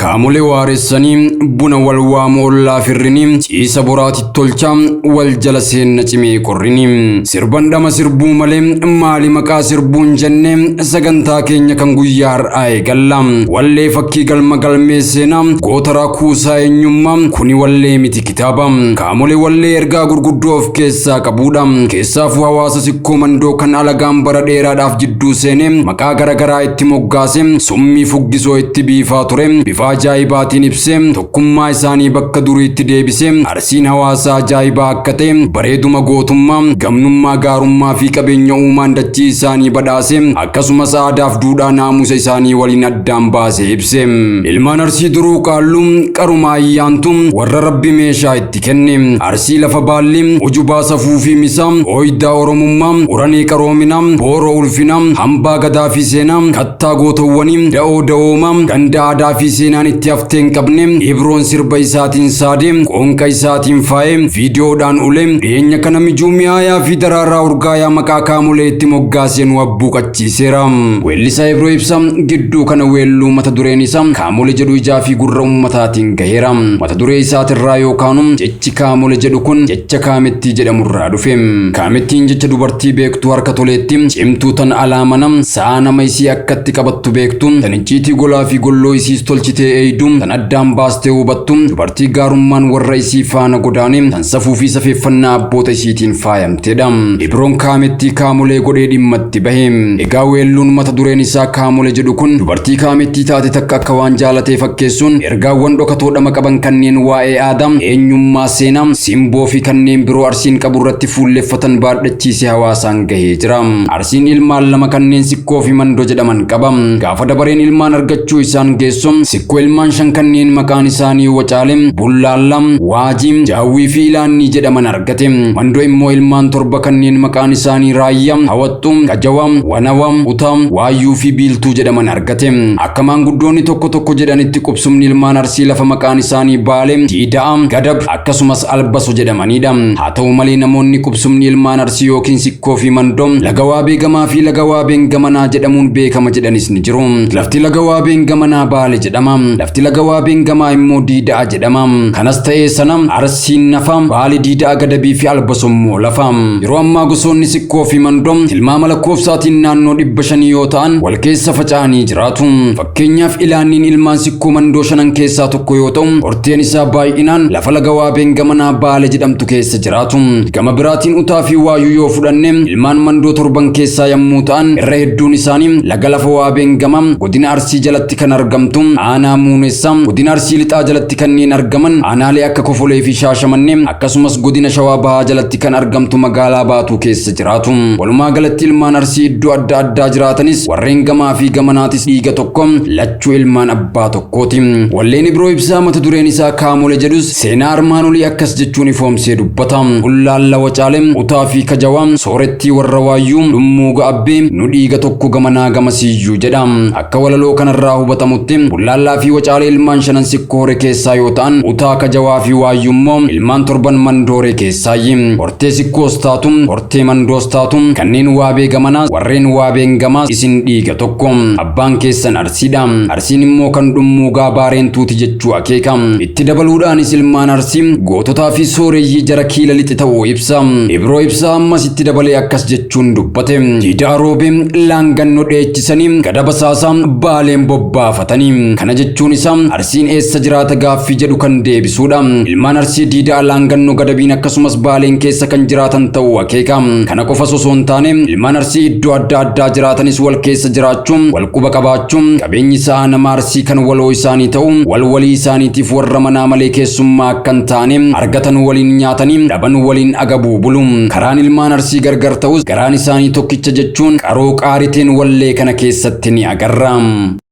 Kaamolee waaressanii buna wal waamu ollaa firrinii ciisa boraati tolchaa wal jala seenna cimee qorrinii sirban dhama sirbuu malee maali maqaa sirbuun jennee sagantaa keenya kan guyyaa har'aa eegalla. Wallee fakkii galma galmee seenaa gootaraa kuusaa eenyummaa kuni wallee miti kitaaba. Kaamolee wallee ergaa gurguddoo of keessaa qabudha. Keessaafuu hawaasa sikkoo mandoo kan alagaan bara dheeraadhaaf jidduu seenee maqaa garagaraa itti moggaase summii fuggisoo itti biifaa ture. Bifa ajaa'ibaatiin ibsee tokkummaa isaanii bakka duriitti deebisee arsiin hawaasaa ajaa'ibaa akka ta'e bareeduma gootummaa gamnummaa gaarummaa fi qabeenya uumaan dachii isaanii badhaase akkasumas aadaaf duudhaa naamusa isaanii waliin addaan baasee ibse. Ilmaan arsii duruu qaalluu qaruma ayyaantu warra rabbi meeshaa itti kenne arsii lafa baalli ujubaa safuu fi misaa ooydaa oromummaa uranii qaroominaa booroo ulfinaa hambaa gadaa fi seenaa kattaa gootawwanii da'oo da'oomaa ganda aadaa fi seenaan itti hafteen qabne ibroon sirba isaatiin saadee qoonqa isaatiin faayee viidiyoodhaan ulee dhiyeenya kana mijuu mi'aayaa fi daraaraa urgaayaa maqaa kaamolee itti moggaaseen wabbuuqachiiseera. Weellisaa Ibroo Ibsaa gidduu kana weelluu mata dureen isaa kaamolee jedhu ijaa fi gurra ummataatiin gaheera. Mata duree isaatirraa yookaanum jechi kaamolee jedhu kun jecha kaamettii jedhamurraa dhufe. Kaamettiin jecha dubartii beektuu harka toleetti cimtuu tan alaamanam sa'a nama isii akkatti qabattu beektu tan icciitii golaa fi golloo isiis tolchitee eeydum tan addaan baastee hubattu dubartii gaarummaan warra isii faana godaane tan safuu fi safeeffannaa abboota isiitiin faayamteedha. Ibroon kaamettii kaamolee godhee dhimmatti bahe. Egaa weelluun mata dureen isaa kaamolee jedhu kun dubartii kaamettii taate takka akka waan jaalatee fakkeessuun ergaawwan dhokatoodhama qaban kanneen waa'ee aadaa eenyummaa seenaa simboo fi kanneen biroo arsiin qabu irratti fuulleffatan baadhachiisee hawaasaan gahee jira. Arsiin ilmaan lama kanneen sikkoo fi mandoo jedhaman qaba. Gaafa dabareen ilmaan argachuu isaan geessu sikkoo ilmaan shan kanneen maqaan isaanii Wacaalem, Bullaallam, Waajim, Jaawwii fi Ilaannii jedhaman argate. Mandoo immoo ilmaan torba kanneen maqaan isaanii Raayyaa, Hawattuu, Kajawam, Wanawam, Utam, Waayyuu fi Biiltuu jedhaman argate. Akka maanguddoonni tokko tokko jedhanitti qubsumni ilmaan arsii lafa maqaan isaanii Baalem, Diida'am, Gadab akkasumas Albaso jedhamanidha. Haa ta'u malee namoonni qubsumni ilmaan arsii yookiin sikkoo fi mandoo laga waabee gamaa fi laga waabeen gamanaa jedhamuun beekama jedhanis ni jiru. Lafti laga waabeen gamanaa Baale jedhama. Lafti laga waabeen gamaa immoo Diida'a jedhama. Kanas ta'ee sana arsiin nafa Baale Diida'a Gadabii fi Albaso immoo lafa. Yeroo ammaa gosoonni sikkoo fi mandoo tilmaama lakkoofsaatiin naannoo 500 yoo ta'an wal keessa faca'anii jiraatu. Fakkeenyaaf Ilaanniin ilmaan sikkoo mandoo shanan keessaa tokko yoo ta'u horteen isaa baay'inaan lafa laga waabeen gamanaa Baale jedhamtu keessa jiraatu. Gama biraatiin Utaa fi Waayyuu yoo fudhanne ilmaan mandoo torban keessaa yommuu ta'an irra hedduun isaanii laga lafa waabeen gamaa godina Arsii jalatti kan argamtu aanaa Muuneessaa godina Arsii lixaa jalatti kanneen argaman aanaalee akka Kofolee fi Shaashamannee akkasumas godina Shawaa Bahaa jalatti kan argamtu magaalaa Baatuu keessa jiraatu. Walumaa galatti ilmaan Arsii iddoo adda addaa jiraatanis warreen gamaa fi gamanaatis dhiiga tokko lachuu ilmaan abbaa tokkooti. Walleen Ibroo Ibsaa mata dureen isaa kaamolee jedhus seenaa armaan olii akkas jechuun ifoomsee dubbata. Bullaalla Wacaalem, Utaa fi Kajawam, Soorettii warra Waayyuu, Dhummuuga Abbee nu dhiiga tokko gamanaa gamasiiyyuu jedha. Akka walaloo kanarraa hubatamutti Bullaallaa fi Wacaalee ilmaan shanan sikkoore keessaa yoo ta'an Utaa, Kajawaa fi Waayyuu immoo ilmaan torban mandooree keessaayi. Hortee sikkoos taatu hortee mandoos taatu kanneen waabee gamanaa warreen waabeen gamaa isin dhiiga tokko abbaan keessan Arsiidha. Arsiin immoo kan Dhummuugaa Baareentuuti jechuu akeeka. Itti dabaluudhaanis ilmaan Arsii goototaa fi sooreyyii jara kiila lixi ta'uu ibsa. Ibroo Ibsaa ammas itti dabalee akkas jechuun dubbate. Diidaa roobee laangannoo dheechisanii gada basaasaa Baaleen bobbaafatanii. Kana jechuun isaa Arsiin eessa jiraata gaaffii jedhu kan deebisuudha. Ilmaan Arsii Diidaa laangannoo gadabiin akkasumas Baaleen keessa kan jiraatan ta'uu akeeka. Kana qofa osoo hin taane ilmaan Arsii iddoo adda addaa jiraatanis wal keessa jiraachuun wal quba qabaachuun qabeenyi isaa nama Arsii kan waloo isaanii ta'u walii isaaniitiif warra manaa malee keessummaa akka hin taane argatan waliin nyaatanii dhaban waliin agabuu bulu. Karaan ilmaan Arsii gargar ta'us garaan isaanii tokkicha jechuun qaroo qaariteen wallee kana keessatti ni agarra.